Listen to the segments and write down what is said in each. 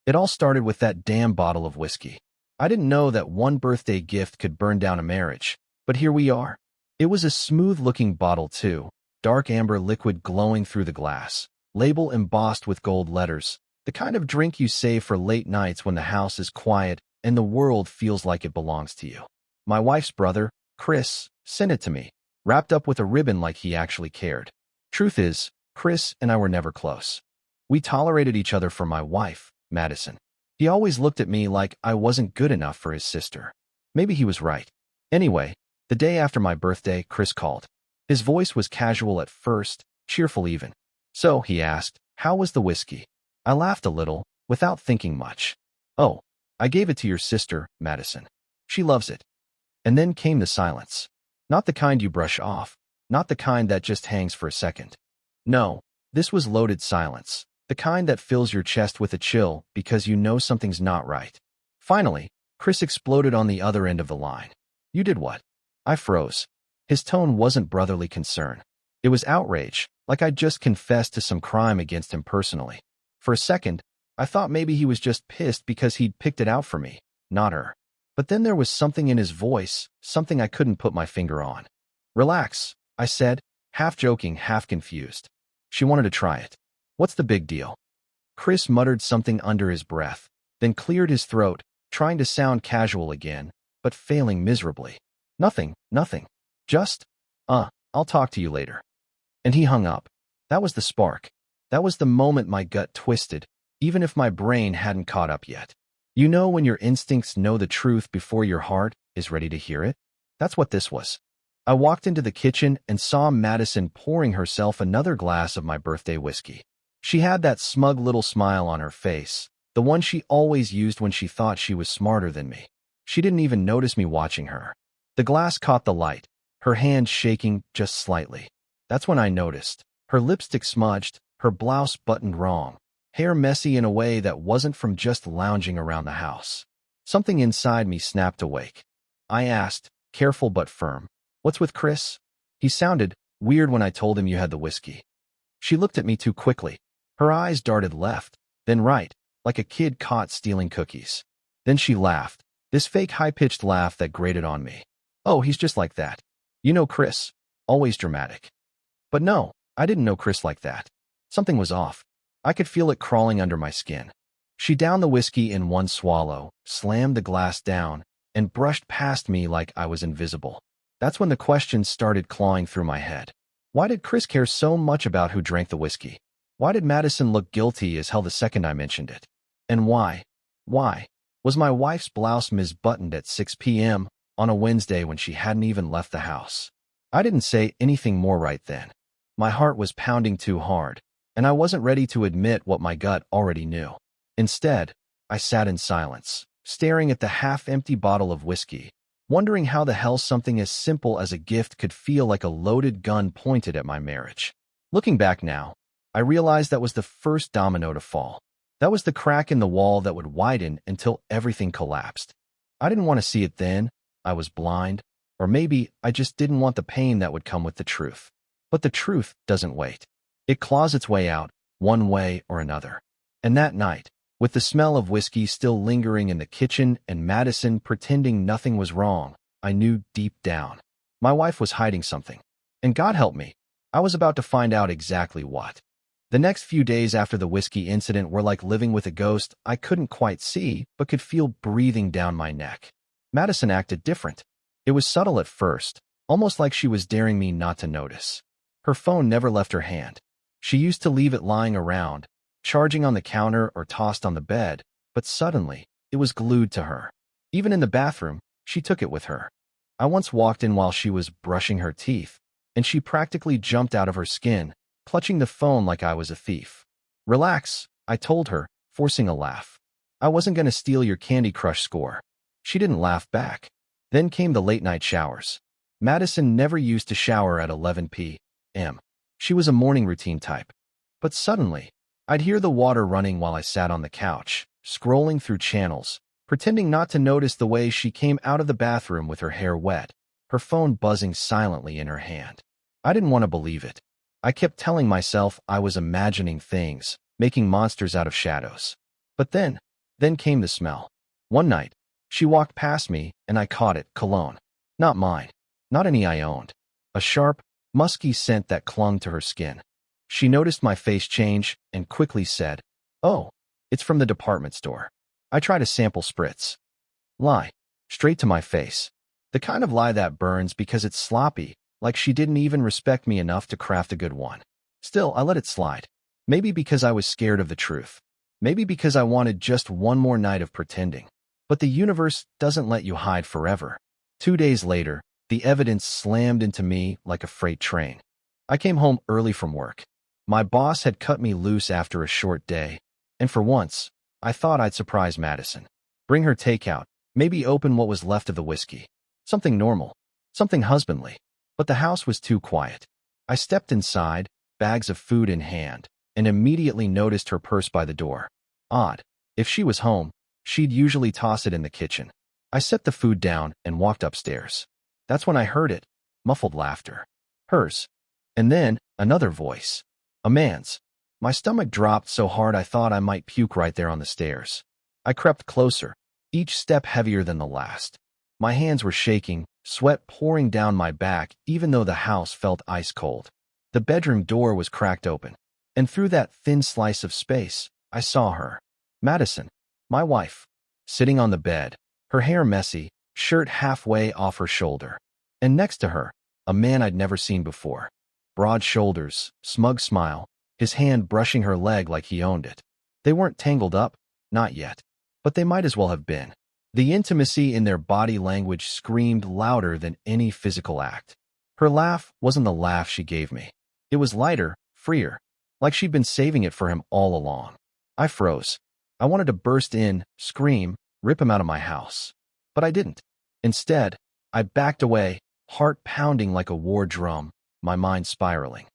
It all started with that damn bottle of whiskey. I didn't know that one birthday gift could burn down a marriage, but here we are. It was a smooth-looking bottle too, dark amber liquid glowing through the glass, label embossed with gold letters, the kind of drink you save for late nights when the house is quiet and the world feels like it belongs to you. My wife's brother, Chris, sent it to me, wrapped up with a ribbon like he actually cared. Truth is, Chris and I were never close. We tolerated each other for my wife, Madison. He always looked at me like I wasn't good enough for his sister. Maybe he was right. Anyway, the day after my birthday, Chris called. His voice was casual at first, cheerful even. So, he asked, how was the whiskey? I laughed a little, without thinking much. Oh, I gave it to your sister, Madison. She loves it. And then came the silence. Not the kind you brush off, not the kind that just hangs for a second. No, this was loaded silence, the kind that fills your chest with a chill because you know something's not right. Finally, Chris exploded on the other end of the line. You did what? I froze. His tone wasn't brotherly concern. It was outrage, like I'd just confessed to some crime against him personally. For a second, I thought maybe he was just pissed because he'd picked it out for me, not her. But then there was something in his voice, something I couldn't put my finger on. Relax, I said, half joking, half confused. She wanted to try it. What's the big deal? Chris muttered something under his breath, then cleared his throat, trying to sound casual again, but failing miserably. Nothing. Just, I'll talk to you later. And he hung up. That was the spark. That was the moment my gut twisted, even if my brain hadn't caught up yet. You know when your instincts know the truth before your heart is ready to hear it? That's what this was. I walked into the kitchen and saw Madison pouring herself another glass of my birthday whiskey. She had that smug little smile on her face, the one she always used when she thought she was smarter than me. She didn't even notice me watching her. The glass caught the light, her hand shaking just slightly. That's when I noticed. Her lipstick smudged, her blouse buttoned wrong, hair messy in a way that wasn't from just lounging around the house. Something inside me snapped awake. I asked, careful but firm, what's with Chris? He sounded weird when I told him you had the whiskey. She looked at me too quickly. Her eyes darted left, then right, like a kid caught stealing cookies. Then she laughed, this fake high-pitched laugh that grated on me. Oh, he's just like that. You know Chris, always dramatic. But no, I didn't know Chris like that. Something was off. I could feel it crawling under my skin. She downed the whiskey in one swallow, slammed the glass down, and brushed past me like I was invisible. That's when the questions started clawing through my head. Why did Chris care so much about who drank the whiskey? Why did Madison look guilty as hell the second I mentioned it? And why? Was my wife's blouse misbuttoned at 6 p.m. on a Wednesday when she hadn't even left the house? I didn't say anything more right then. My heart was pounding too hard, and I wasn't ready to admit what my gut already knew. Instead, I sat in silence, staring at the half-empty bottle of whiskey, wondering how the hell something as simple as a gift could feel like a loaded gun pointed at my marriage. Looking back now, I realized that was the first domino to fall. That was the crack in the wall that would widen until everything collapsed. I didn't want to see it then. I was blind, or maybe I just didn't want the pain that would come with the truth. But the truth doesn't wait. It claws its way out, one way or another. And that night, with the smell of whiskey still lingering in the kitchen and Madison pretending nothing was wrong, I knew deep down my wife was hiding something. And God help me, I was about to find out exactly what. The next few days after the whiskey incident were like living with a ghost I couldn't quite see but could feel breathing down my neck. Madison acted different. It was subtle at first, almost like she was daring me not to notice. Her phone never left her hand. She used to leave it lying around, charging on the counter or tossed on the bed, but suddenly, it was glued to her. Even in the bathroom, she took it with her. I once walked in while she was brushing her teeth, and she practically jumped out of her skin, clutching the phone like I was a thief. Relax, I told her, forcing a laugh. I wasn't going to steal your Candy Crush score. She didn't laugh back. Then came the late-night showers. Madison never used to shower at 11 p.m. She was a morning routine type. But suddenly, I'd hear the water running while I sat on the couch, scrolling through channels, pretending not to notice the way she came out of the bathroom with her hair wet, her phone buzzing silently in her hand. I didn't want to believe it. I kept telling myself I was imagining things, making monsters out of shadows. But then, Then came the smell. One night, she walked past me and I caught it, cologne. Not mine. Not any I owned. A sharp, musky scent that clung to her skin. She noticed my face change and quickly said, "Oh, it's from the department store." I tried a sample spritz. Lie. Straight to my face. The kind of lie that burns because it's sloppy, like she didn't even respect me enough to craft a good one. Still, I let it slide. Maybe because I was scared of the truth. Maybe because I wanted just one more night of pretending. But the universe doesn't let you hide forever. 2 days later, the evidence slammed into me like a freight train. I came home early from work. My boss had cut me loose after a short day, and for once, I thought I'd surprise Madison. Bring her takeout, maybe open what was left of the whiskey. Something normal, something husbandly. But the house was too quiet. I stepped inside, bags of food in hand, and immediately noticed her purse by the door. Odd. If she was home, she'd usually toss it in the kitchen. I set the food down and walked upstairs. That's when I heard it. Muffled laughter. Hers. And then, another voice. A man's. My stomach dropped so hard I thought I might puke right there on the stairs. I crept closer, each step heavier than the last. My hands were shaking, sweat pouring down my back even though the house felt ice cold. The bedroom door was cracked open, and through that thin slice of space, I saw her. Madison, my wife, sitting on the bed, her hair messy, shirt halfway off her shoulder. And next to her, a man I'd never seen before. Broad shoulders, smug smile, his hand brushing her leg like he owned it. They weren't tangled up, not yet, but they might as well have been. The intimacy in their body language screamed louder than any physical act. Her laugh wasn't the laugh she gave me. It was lighter, freer, like she'd been saving it for him all along. I froze. I wanted to burst in, scream, rip him out of my house. But I didn't. Instead, I backed away, heart pounding like a war drum, my mind spiraling.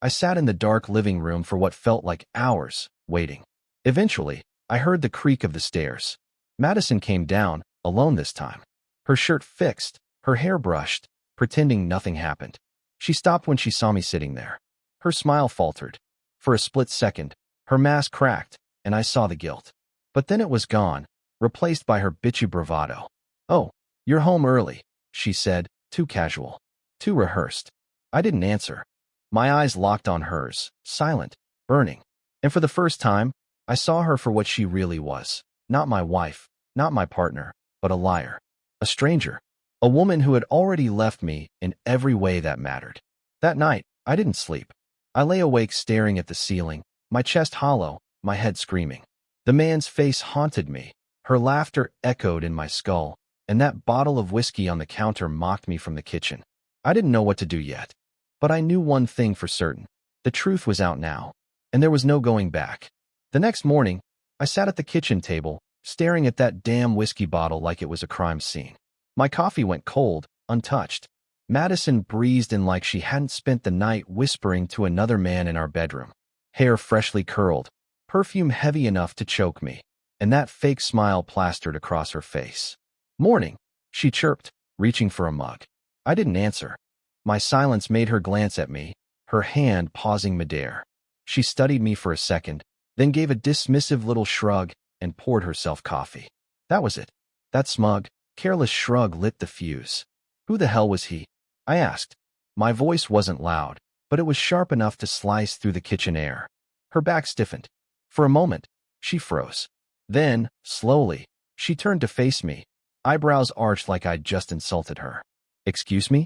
I sat in the dark living room for what felt like hours, waiting. Eventually, I heard the creak of the stairs. Madison came down, alone this time. Her shirt fixed, her hair brushed, pretending nothing happened. She stopped when she saw me sitting there. Her smile faltered. For a split second, her mask cracked, and I saw the guilt. But then it was gone, replaced by her bitchy bravado. "Oh, you're home early," she said, too casual, too rehearsed. I didn't answer. My eyes locked on hers, silent, burning. And for the first time, I saw her for what she really was. Not my wife, not my partner, but a liar. A stranger. A woman who had already left me in every way that mattered. That night, I didn't sleep. I lay awake staring at the ceiling, my chest hollow, my head screaming. The man's face haunted me. Her laughter echoed in my skull, and that bottle of whiskey on the counter mocked me from the kitchen. I didn't know what to do yet. But I knew one thing for certain. The truth was out now, and there was no going back. The next morning, I sat at the kitchen table, staring at that damn whiskey bottle like it was a crime scene. My coffee went cold, untouched. Madison breezed in like she hadn't spent the night whispering to another man in our bedroom. Hair freshly curled, perfume heavy enough to choke me, and that fake smile plastered across her face. "Morning," she chirped, reaching for a mug. I didn't answer. My silence made her glance at me, her hand pausing midair. She studied me for a second, then gave a dismissive little shrug and poured herself coffee. That was it. That smug, careless shrug lit the fuse. Who the hell was he? I asked. My voice wasn't loud, but it was sharp enough to slice through the kitchen air. Her back stiffened. For a moment, she froze. Then, slowly, she turned to face me, eyebrows arched like I'd just insulted her. "Excuse me?"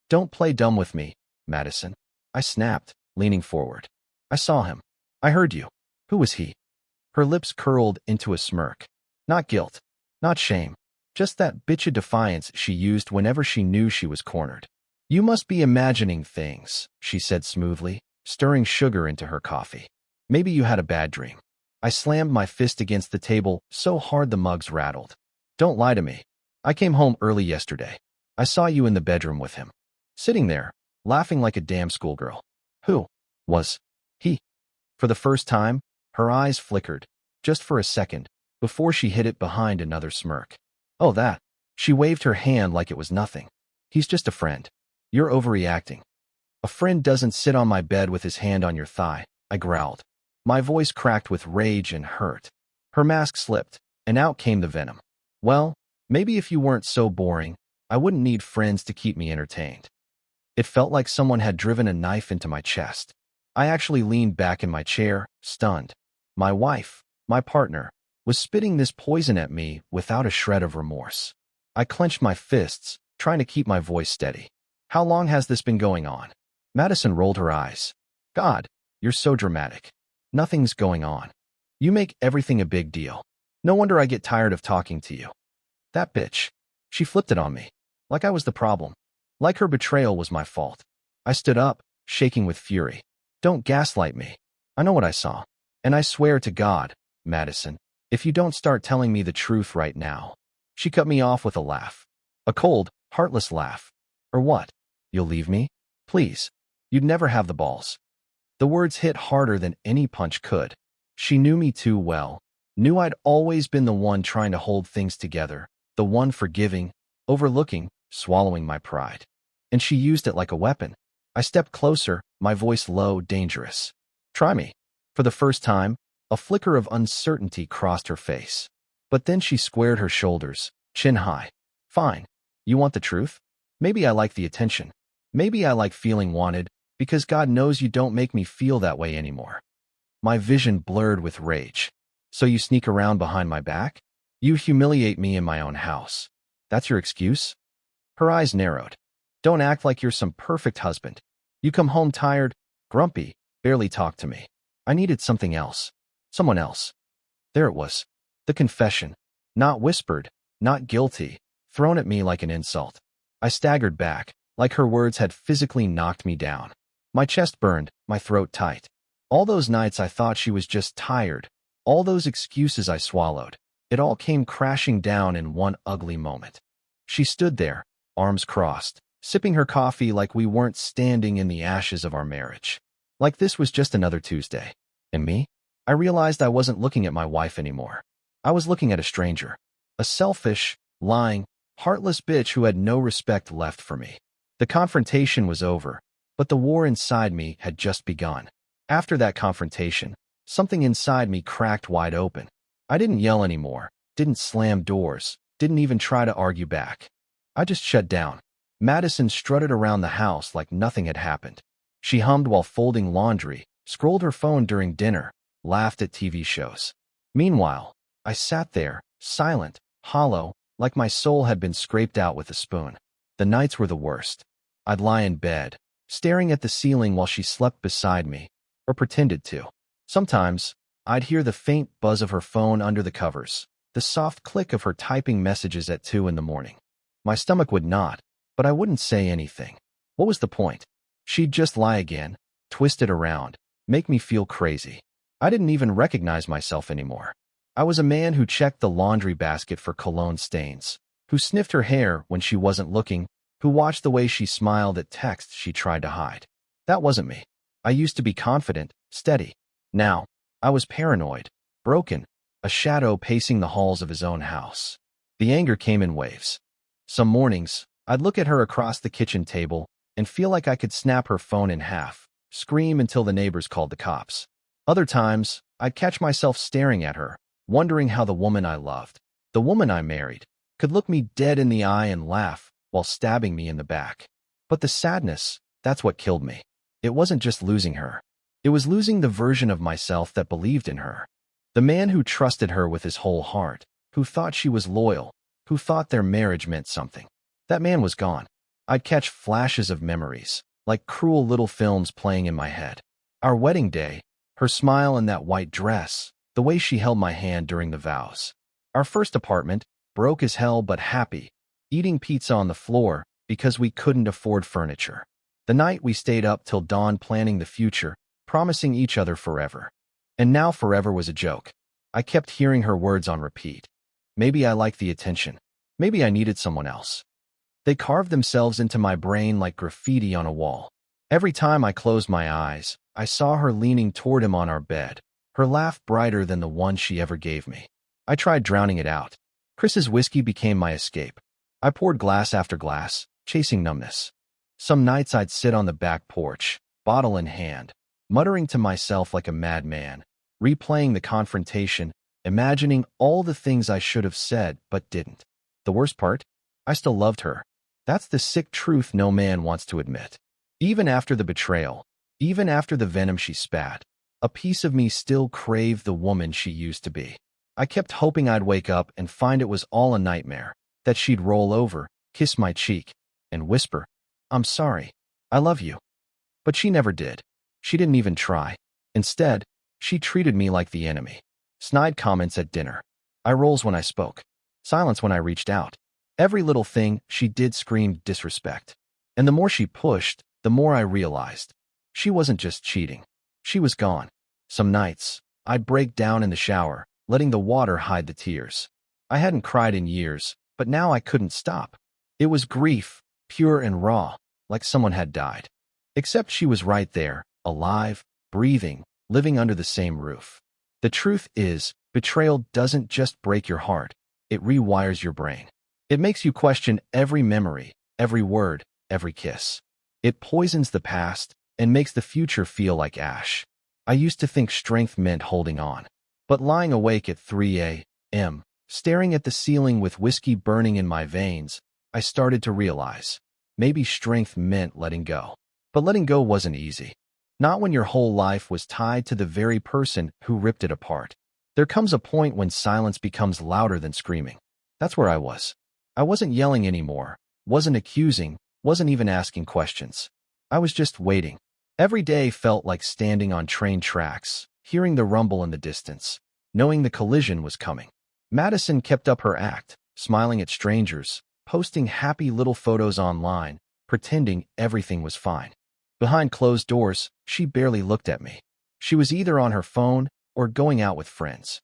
"Don't play dumb with me, Madison," I snapped, leaning forward. "I saw him. I heard you. Who was he?" Her lips curled into a smirk. Not guilt, not shame, just that bitch of defiance she used whenever she knew she was cornered. "You must be imagining things," she said smoothly, stirring sugar into her coffee. "Maybe you had a bad dream." I slammed my fist against the table so hard the mugs rattled. "Don't lie to me. I came home early yesterday. I saw you in the bedroom with him. Sitting there, laughing like a damn schoolgirl." "Who was he?" For the first time, her eyes flickered, just for a second, before she hid it behind another smirk. "Oh, that." She waved her hand like it was nothing. "He's just a friend. You're overreacting." "A friend doesn't sit on my bed with his hand on your thigh," I growled. My voice cracked with rage and hurt. Her mask slipped, and out came the venom. Well, maybe if you weren't so boring, I wouldn't need friends to keep me entertained. It felt like someone had driven a knife into my chest. I actually leaned back in my chair, stunned. My wife, my partner, was spitting this poison at me without a shred of remorse. I clenched my fists, trying to keep my voice steady. How long has this been going on? Madison rolled her eyes. God, you're so dramatic. Nothing's going on. You make everything a big deal. No wonder I get tired of talking to you. That bitch. She flipped it on me. Like I was the problem. Like her betrayal was my fault. I stood up, shaking with fury. Don't gaslight me. I know what I saw. And I swear to God, Madison, if you don't start telling me the truth right now. She cut me off with a laugh. A cold, heartless laugh. Or what? You'll leave me? Please. You'd never have the balls. The words hit harder than any punch could. She knew me too well. Knew I'd always been the one trying to hold things together. The one forgiving, overlooking, swallowing my pride. And she used it like a weapon. I stepped closer, my voice low, dangerous. Try me. For the first time, a flicker of uncertainty crossed her face. But then she squared her shoulders, chin high. Fine. You want the truth? Maybe I like the attention. Maybe I like feeling wanted, because God knows you don't make me feel that way anymore. My vision blurred with rage. So you sneak around behind my back? You humiliate me in my own house. That's your excuse? Her eyes narrowed. Don't act like you're some perfect husband. You come home tired, grumpy, barely talk to me. I needed something else. Someone else. There it was. The confession. Not whispered, not guilty, thrown at me like an insult. I staggered back, like her words had physically knocked me down. My chest burned, my throat tight. All those nights I thought she was just tired. All those excuses I swallowed. It all came crashing down in one ugly moment. She stood there, arms crossed, sipping her coffee like we weren't standing in the ashes of our marriage. Like this was just another Tuesday. And me? I realized I wasn't looking at my wife anymore. I was looking at a stranger. A selfish, lying, heartless bitch who had no respect left for me. The confrontation was over, but the war inside me had just begun. After that confrontation, something inside me cracked wide open. I didn't yell anymore, didn't slam doors, didn't even try to argue back. I just shut down. Madison strutted around the house like nothing had happened. She hummed while folding laundry, scrolled her phone during dinner, laughed at TV shows. Meanwhile, I sat there, silent, hollow, like my soul had been scraped out with a spoon. The nights were the worst. I'd lie in bed, staring at the ceiling while she slept beside me, or pretended to. Sometimes, I'd hear the faint buzz of her phone under the covers, the soft click of her typing messages at 2 in the morning. My stomach would knot, but I wouldn't say anything. What was the point? She'd just lie again, twist it around, make me feel crazy. I didn't even recognize myself anymore. I was a man who checked the laundry basket for cologne stains, who sniffed her hair when she wasn't looking, who watched the way she smiled at texts she tried to hide. That wasn't me. I used to be confident, steady. Now, I was paranoid, broken, a shadow pacing the halls of his own house. The anger came in waves. Some mornings, I'd look at her across the kitchen table and feel like I could snap her phone in half, scream until the neighbors called the cops. Other times, I'd catch myself staring at her, wondering how the woman I loved, the woman I married, could look me dead in the eye and laugh while stabbing me in the back. But the sadness, that's what killed me. It wasn't just losing her. It was losing the version of myself that believed in her. The man who trusted her with his whole heart, who thought she was loyal, who thought their marriage meant something. That man was gone. I'd catch flashes of memories, like cruel little films playing in my head. Our wedding day, her smile in that white dress, the way she held my hand during the vows. Our first apartment, broke as hell but happy, eating pizza on the floor because we couldn't afford furniture. The night we stayed up till dawn planning the future, promising each other forever. And now forever was a joke. I kept hearing her words on repeat. Maybe I liked the attention. Maybe I needed someone else. They carved themselves into my brain like graffiti on a wall. Every time I closed my eyes, I saw her leaning toward him on our bed, her laugh brighter than the one she ever gave me. I tried drowning it out. Chris's whiskey became my escape. I poured glass after glass, chasing numbness. Some nights I'd sit on the back porch, bottle in hand, muttering to myself like a madman, replaying the confrontation imagining all the things I should have said but didn't. The worst part? I still loved her. That's the sick truth no man wants to admit. Even after the betrayal, even after the venom she spat, a piece of me still craved the woman she used to be. I kept hoping I'd wake up and find it was all a nightmare, that she'd roll over, kiss my cheek, and whisper, "I'm sorry. I love you." But she never did. She didn't even try. Instead, she treated me like the enemy. Snide comments at dinner. Eye rolls when I spoke. Silence when I reached out. Every little thing she did screamed disrespect. And the more she pushed, the more I realized. She wasn't just cheating. She was gone. Some nights, I'd break down in the shower, letting the water hide the tears. I hadn't cried in years, but now I couldn't stop. It was grief, pure and raw, like someone had died. Except she was right there, alive, breathing, living under the same roof. The truth is, betrayal doesn't just break your heart, it rewires your brain. It makes you question every memory, every word, every kiss. It poisons the past and makes the future feel like ash. I used to think strength meant holding on. But lying awake at 3 a.m., staring at the ceiling with whiskey burning in my veins, I started to realize maybe strength meant letting go. But letting go wasn't easy. Not when your whole life was tied to the very person who ripped it apart. There comes a point when silence becomes louder than screaming. That's where I was. I wasn't yelling anymore, wasn't accusing, wasn't even asking questions. I was just waiting. Every day felt like standing on train tracks, hearing the rumble in the distance, knowing the collision was coming. Madison kept up her act, smiling at strangers, posting happy little photos online, pretending everything was fine. Behind closed doors, she barely looked at me. She was either on her phone or going out with friends.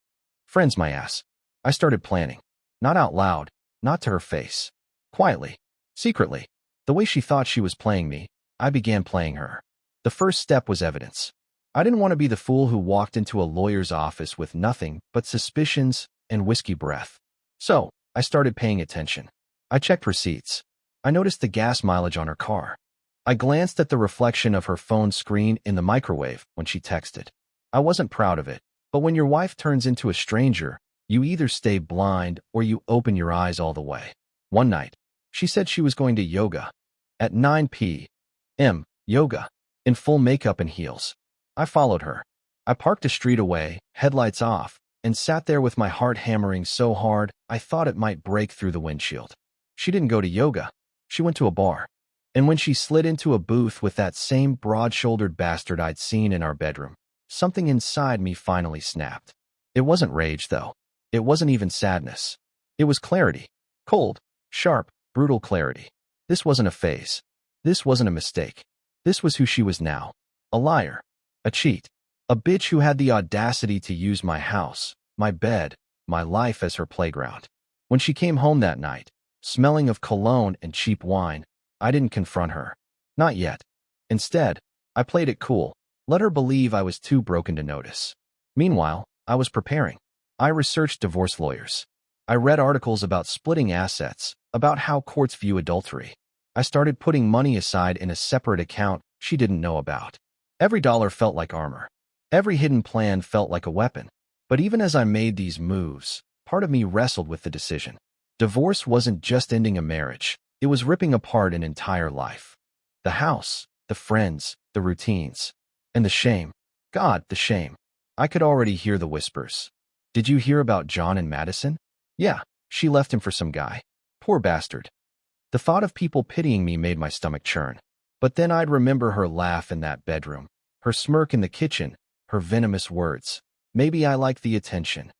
Friends, my ass. I started planning. Not out loud, not to her face. Quietly, secretly. The way she thought she was playing me, I began playing her. The first step was evidence. I didn't want to be the fool who walked into a lawyer's office with nothing but suspicions and whiskey breath. So, I started paying attention. I checked receipts. I noticed the gas mileage on her car. I glanced at the reflection of her phone screen in the microwave when she texted. I wasn't proud of it, but when your wife turns into a stranger, you either stay blind or you open your eyes all the way. One night, she said she was going to yoga. At 9 p.m., yoga, in full makeup and heels. I followed her. I parked a street away, headlights off, and sat there with my heart hammering so hard I thought it might break through the windshield. She didn't go to yoga. She went to a bar. And when she slid into a booth with that same broad-shouldered bastard I'd seen in our bedroom, something inside me finally snapped. It wasn't rage, though. It wasn't even sadness. It was clarity. Cold, sharp, brutal clarity. This wasn't a phase. This wasn't a mistake. This was who she was now. A liar. A cheat. A bitch who had the audacity to use my house, my bed, my life as her playground. When she came home that night, smelling of cologne and cheap wine, I didn't confront her. Not yet. Instead, I played it cool, let her believe I was too broken to notice. Meanwhile, I was preparing. I researched divorce lawyers. I read articles about splitting assets, about how courts view adultery. I started putting money aside in a separate account she didn't know about. Every dollar felt like armor. Every hidden plan felt like a weapon. But even as I made these moves, part of me wrestled with the decision. Divorce wasn't just ending a marriage. It was ripping apart an entire life. The house, the friends, the routines, and the shame. God, the shame. I could already hear the whispers. Did you hear about John and Madison? Yeah, she left him for some guy. Poor bastard. The thought of people pitying me made my stomach churn. But then I'd remember her laugh in that bedroom, her smirk in the kitchen, her venomous words. Maybe I like the attention.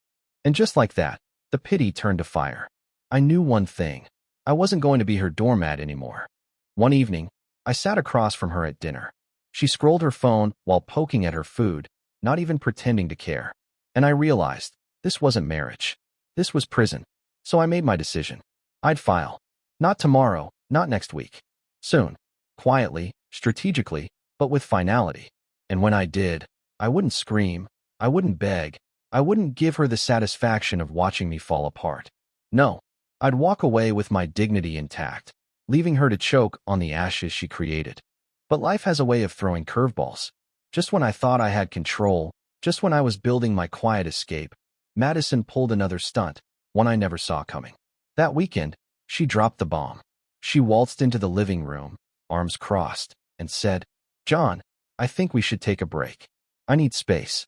And just like that, the pity turned to fire. I knew one thing. I wasn't going to be her doormat anymore. One evening, I sat across from her at dinner. She scrolled her phone while poking at her food, not even pretending to care. And I realized, this wasn't marriage. This was prison. So I made my decision. I'd file. Not tomorrow, not next week. Soon. Quietly, strategically, but with finality. And when I did, I wouldn't scream. I wouldn't beg. I wouldn't give her the satisfaction of watching me fall apart. No. I'd walk away with my dignity intact, leaving her to choke on the ashes she created. But life has a way of throwing curveballs. Just when I thought I had control, just when I was building my quiet escape, Madison pulled another stunt, one I never saw coming. That weekend, she dropped the bomb. She waltzed into the living room, arms crossed, and said, "John, I think we should take a break. I need space."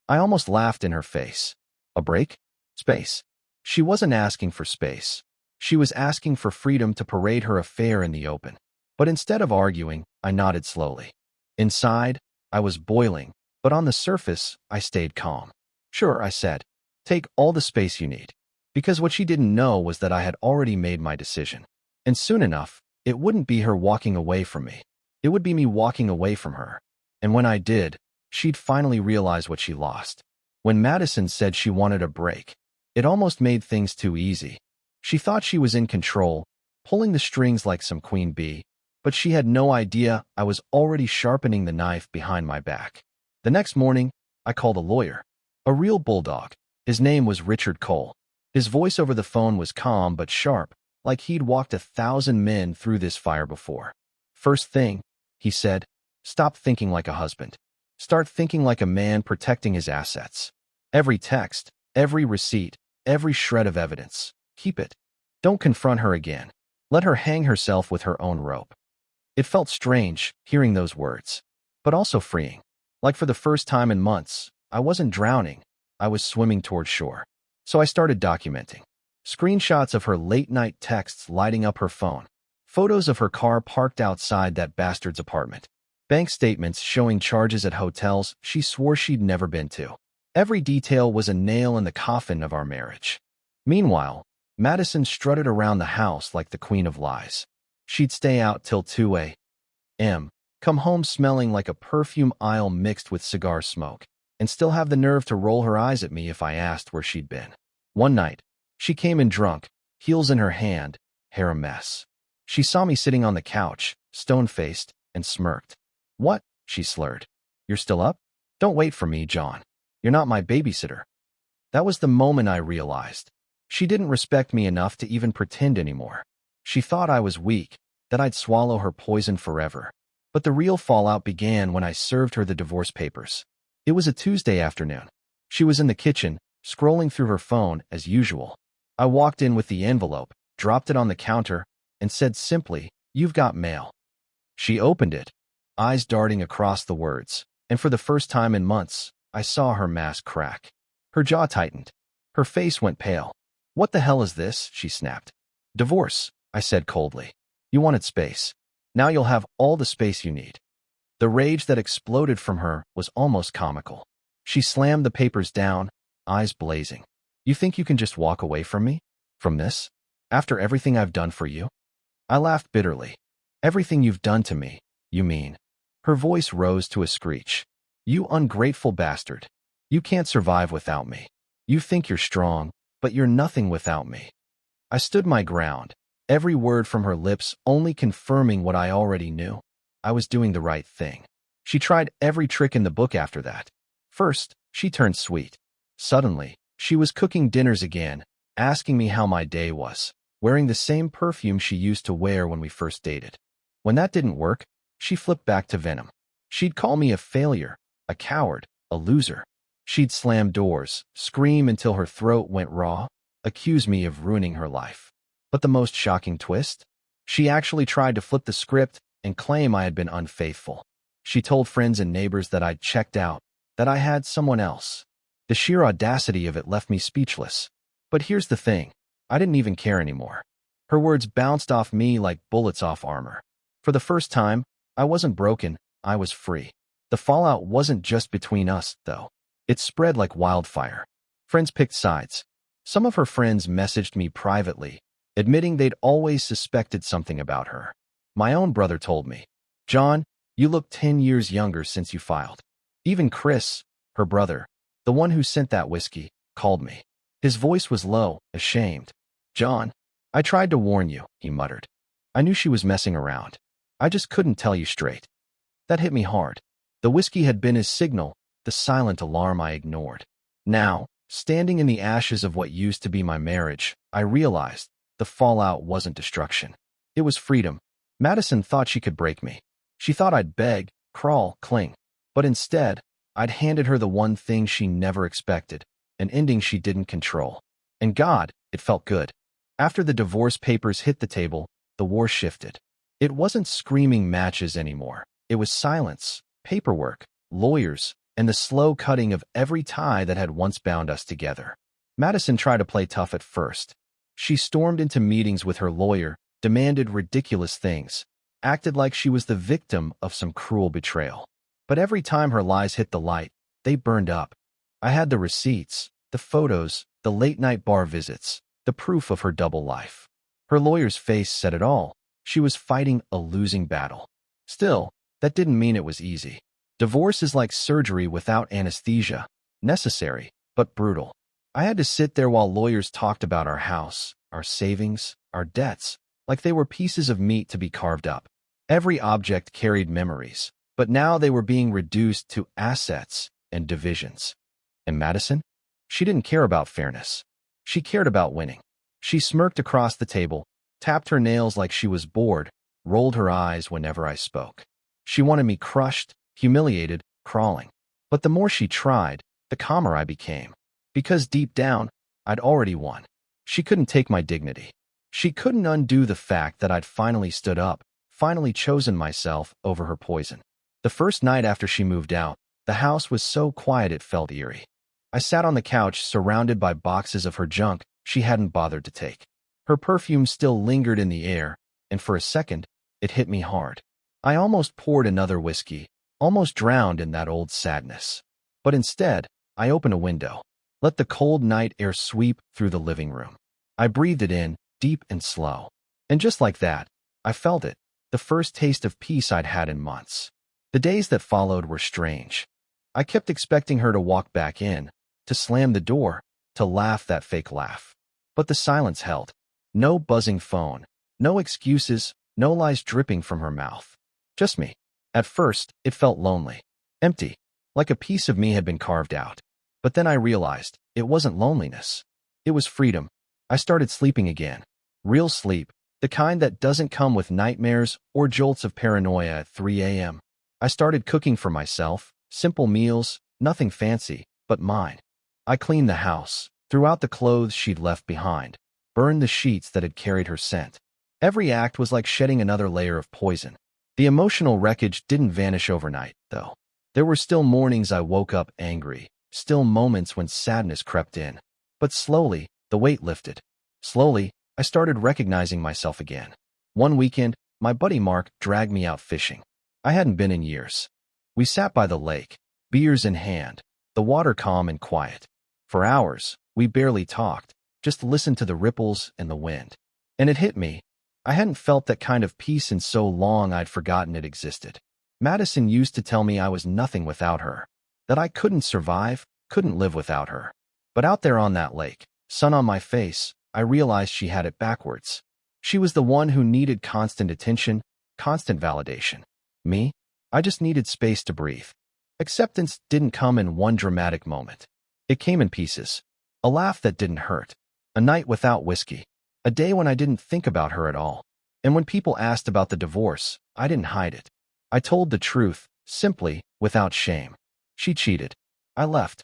I almost laughed in her face. A break? Space. She wasn't asking for space. She was asking for freedom to parade her affair in the open. But instead of arguing, I nodded slowly. Inside, I was boiling, but on the surface, I stayed calm. "Sure," I said. "Take all the space you need." Because what she didn't know was that I had already made my decision. And soon enough, it wouldn't be her walking away from me. It would be me walking away from her. And when I did, she'd finally realize what she lost. When Madison said she wanted a break, it almost made things too easy. She thought she was in control, pulling the strings like some queen bee, but she had no idea I was already sharpening the knife behind my back. The next morning, I called a lawyer. A real bulldog. His name was Richard Cole. His voice over the phone was calm but sharp, like he'd walked 1,000 men through this fire before. "First thing," he said, "stop thinking like a husband. Start thinking like a man protecting his assets. Every text, every receipt, every shred of evidence. Keep it. Don't confront her again. Let her hang herself with her own rope." It felt strange, hearing those words, but also freeing. Like for the first time in months, I wasn't drowning. I was swimming toward shore. So I started documenting. Screenshots of her late-night texts lighting up her phone. Photos of her car parked outside that bastard's apartment. Bank statements showing charges at hotels she swore she'd never been to. Every detail was a nail in the coffin of our marriage. Meanwhile, Madison strutted around the house like the queen of lies. She'd stay out till 2 a.m., come home smelling like a perfume aisle mixed with cigar smoke, and still have the nerve to roll her eyes at me if I asked where she'd been. One night, she came in drunk, heels in her hand, hair a mess. She saw me sitting on the couch, stone-faced, and smirked. "What?" she slurred. "You're still up? Don't wait for me, John. You're not my babysitter." That was the moment I realized. She didn't respect me enough to even pretend anymore. She thought I was weak, that I'd swallow her poison forever. But the real fallout began when I served her the divorce papers. It was a Tuesday afternoon. She was in the kitchen, scrolling through her phone as usual. I walked in with the envelope, dropped it on the counter, and said simply, "You've got mail." She opened it, eyes darting across the words, and for the first time in months, I saw her mask crack. Her jaw tightened. Her face went pale. "What the hell is this?" she snapped. "Divorce," I said coldly. "You wanted space. Now you'll have all the space you need." The rage that exploded from her was almost comical. She slammed the papers down, eyes blazing. "You think you can just walk away from me? From this? After everything I've done for you?" I laughed bitterly. "Everything you've done to me, you mean?" Her voice rose to a screech. "You ungrateful bastard. You can't survive without me. You think you're strong, but you're nothing without me." I stood my ground, every word from her lips only confirming what I already knew. I was doing the right thing. She tried every trick in the book after that. First, she turned sweet. Suddenly, she was cooking dinners again, asking me how my day was, wearing the same perfume she used to wear when we first dated. When that didn't work, she flipped back to venom. She'd call me a failure, a coward, a loser. She'd slam doors, scream until her throat went raw, accuse me of ruining her life. But the most shocking twist? She actually tried to flip the script and claim I had been unfaithful. She told friends and neighbors that I'd checked out, that I had someone else. The sheer audacity of it left me speechless. But here's the thing. I didn't even care anymore. Her words bounced off me like bullets off armor. For the first time, I wasn't broken, I was free. The fallout wasn't just between us, though. It spread like wildfire. Friends picked sides. Some of her friends messaged me privately, admitting they'd always suspected something about her. My own brother told me, "John, you look 10 years younger since you filed." Even Chris, her brother, the one who sent that whiskey, called me. His voice was low, ashamed. "John, I tried to warn you," he muttered. "I knew she was messing around. I just couldn't tell you straight." That hit me hard. The whiskey had been his signal, the silent alarm I ignored. Now, standing in the ashes of what used to be my marriage, I realized the fallout wasn't destruction. It was freedom. Madison thought she could break me. She thought I'd beg, crawl, cling. But instead, I'd handed her the one thing she never expected, an ending she didn't control. And God, it felt good. After the divorce papers hit the table, the war shifted. It wasn't screaming matches anymore. It was silence, paperwork, lawyers, and the slow cutting of every tie that had once bound us together. Madison tried to play tough at first. She stormed into meetings with her lawyer, demanded ridiculous things, acted like she was the victim of some cruel betrayal. But every time her lies hit the light, they burned up. I had the receipts, the photos, the late-night bar visits, the proof of her double life. Her lawyer's face said it all. She was fighting a losing battle. Still, that didn't mean it was easy. Divorce is like surgery without anesthesia, necessary, but brutal. I had to sit there while lawyers talked about our house, our savings, our debts, like they were pieces of meat to be carved up. Every object carried memories, but now they were being reduced to assets and divisions. And Madison? She didn't care about fairness. She cared about winning. She smirked across the table, tapped her nails like she was bored, rolled her eyes whenever I spoke. She wanted me crushed, humiliated, crawling. But the more she tried, the calmer I became. Because deep down, I'd already won. She couldn't take my dignity. She couldn't undo the fact that I'd finally stood up, finally chosen myself over her poison. The first night after she moved out, the house was so quiet it felt eerie. I sat on the couch surrounded by boxes of her junk she hadn't bothered to take. Her perfume still lingered in the air, and for a second, it hit me hard. I almost poured another whiskey, almost drowned in that old sadness. But instead, I opened a window, let the cold night air sweep through the living room. I breathed it in, deep and slow. And just like that, I felt it, the first taste of peace I'd had in months. The days that followed were strange. I kept expecting her to walk back in, to slam the door, to laugh that fake laugh. But the silence held. No buzzing phone, no excuses, no lies dripping from her mouth. Just me. At first, it felt lonely, empty, like a piece of me had been carved out. But then I realized it wasn't loneliness. It was freedom. I started sleeping again. Real sleep, the kind that doesn't come with nightmares or jolts of paranoia at 3 a.m. I started cooking for myself, simple meals, nothing fancy, but mine. I cleaned the house, threw out the clothes she'd left behind, burned the sheets that had carried her scent. Every act was like shedding another layer of poison. The emotional wreckage didn't vanish overnight, though. There were still mornings I woke up angry, still moments when sadness crept in. But slowly, the weight lifted. Slowly, I started recognizing myself again. One weekend, my buddy Mark dragged me out fishing. I hadn't been in years. We sat by the lake, beers in hand, the water calm and quiet. For hours, we barely talked, just listened to the ripples and the wind. And it hit me. I hadn't felt that kind of peace in so long I'd forgotten it existed. Madison used to tell me I was nothing without her, that I couldn't survive, couldn't live without her. But out there on that lake, sun on my face, I realized she had it backwards. She was the one who needed constant attention, constant validation. Me? I just needed space to breathe. Acceptance didn't come in one dramatic moment. It came in pieces. A laugh that didn't hurt. A night without whiskey. A day when I didn't think about her at all. And when people asked about the divorce, I didn't hide it. I told the truth, simply, without shame. She cheated. I left.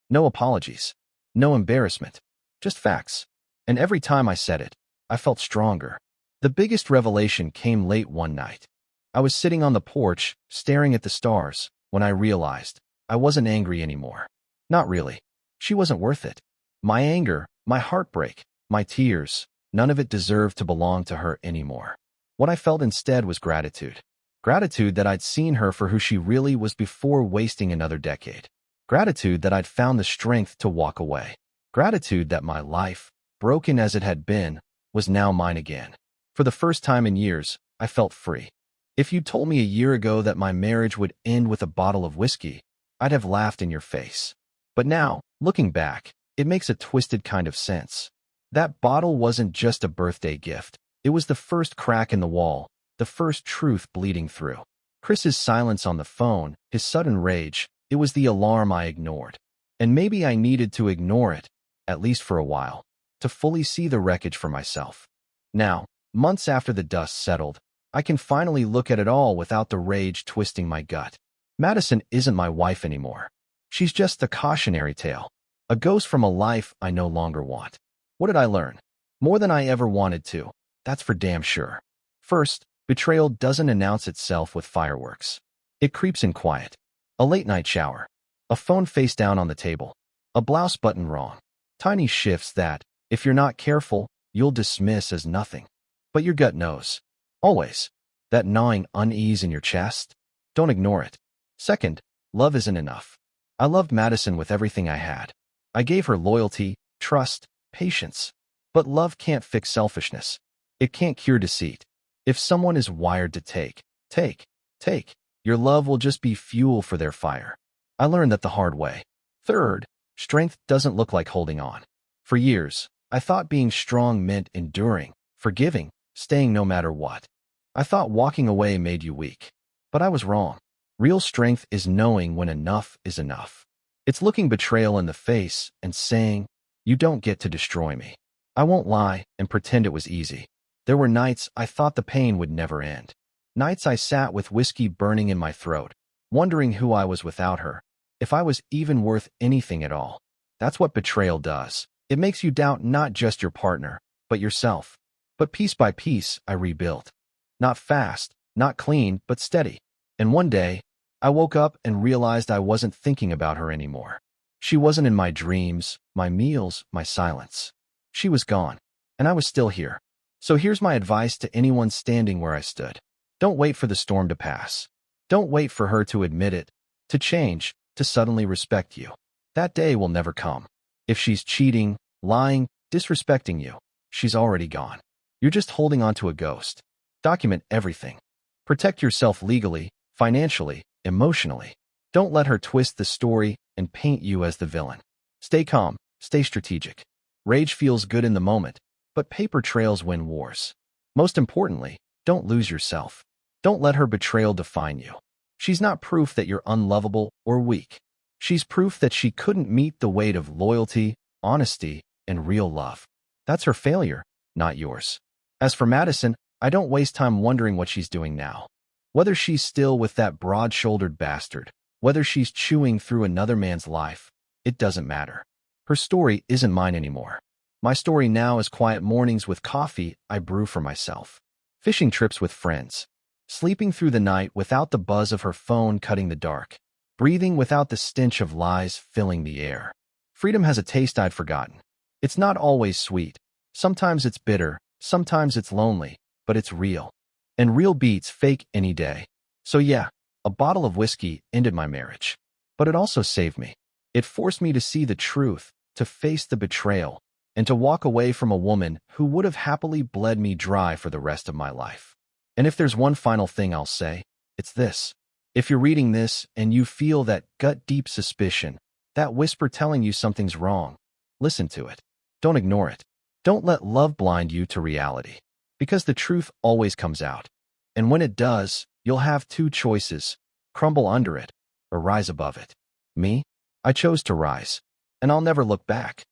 No apologies. No embarrassment. Just facts. And every time I said it, I felt stronger. The biggest revelation came late one night. I was sitting on the porch, staring at the stars, when I realized I wasn't angry anymore. Not really. She wasn't worth it. My anger, my heartbreak, my tears, none of it deserved to belong to her anymore. What I felt instead was gratitude. Gratitude that I'd seen her for who she really was before wasting another decade. Gratitude that I'd found the strength to walk away. Gratitude that my life, broken as it had been, was now mine again. For the first time in years, I felt free. If you'd told me a year ago that my marriage would end with a bottle of whiskey, I'd have laughed in your face. But now, looking back, it makes a twisted kind of sense. That bottle wasn't just a birthday gift. It was the first crack in the wall, the first truth bleeding through. Chris's silence on the phone, his sudden rage, it was the alarm I ignored. And maybe I needed to ignore it, at least for a while, to fully see the wreckage for myself. Now, months after the dust settled, I can finally look at it all without the rage twisting my gut. Madison isn't my wife anymore. She's just the cautionary tale. A ghost from a life I no longer want. What did I learn? More than I ever wanted to. That's for damn sure. First, betrayal doesn't announce itself with fireworks. It creeps in quiet. A late-night shower. A phone face down on the table. A blouse button wrong. Tiny shifts that, if you're not careful, you'll dismiss as nothing. But your gut knows. Always. That gnawing unease in your chest? Don't ignore it. Second, love isn't enough. I loved Madison with everything I had. I gave her loyalty, trust, patience. But love can't fix selfishness. It can't cure deceit. If someone is wired to take, your love will just be fuel for their fire. I learned that the hard way. Third, strength doesn't look like holding on. For years, I thought being strong meant enduring, forgiving, staying no matter what. I thought walking away made you weak. But I was wrong. Real strength is knowing when enough is enough. It's looking betrayal in the face and saying, you don't get to destroy me. I won't lie and pretend it was easy. There were nights I thought the pain would never end. Nights I sat with whiskey burning in my throat, wondering who I was without her, if I was even worth anything at all. That's what betrayal does. It makes you doubt not just your partner, but yourself. But piece by piece, I rebuilt. Not fast, not clean, but steady. And one day, I woke up and realized I wasn't thinking about her anymore. She wasn't in my dreams, my meals, my silence. She was gone, and I was still here. So here's my advice to anyone standing where I stood. Don't wait for the storm to pass. Don't wait for her to admit it, to change, to suddenly respect you. That day will never come. If she's cheating, lying, disrespecting you, she's already gone. You're just holding on to a ghost. Document everything. Protect yourself legally, financially, emotionally. Don't let her twist the story and paint you as the villain. Stay calm, stay strategic. Rage feels good in the moment, but paper trails win wars. Most importantly, don't lose yourself. Don't let her betrayal define you. She's not proof that you're unlovable or weak. She's proof that she couldn't meet the weight of loyalty, honesty, and real love. That's her failure, not yours. As for Madison, I don't waste time wondering what she's doing now. Whether she's still with that broad-shouldered bastard, whether she's chewing through another man's life, it doesn't matter. Her story isn't mine anymore. My story now is quiet mornings with coffee I brew for myself, fishing trips with friends, sleeping through the night without the buzz of her phone cutting the dark, breathing without the stench of lies filling the air. Freedom has a taste I'd forgotten. It's not always sweet. Sometimes it's bitter, sometimes it's lonely, but it's real. And real beats fake any day. So yeah, a bottle of whiskey ended my marriage. But it also saved me. It forced me to see the truth, to face the betrayal, and to walk away from a woman who would have happily bled me dry for the rest of my life. And if there's one final thing I'll say, it's this. If you're reading this and you feel that gut-deep suspicion, that whisper telling you something's wrong, listen to it. Don't ignore it. Don't let love blind you to reality. Because the truth always comes out. And when it does, you'll have two choices: crumble under it or rise above it. Me? I chose to rise. And I'll never look back.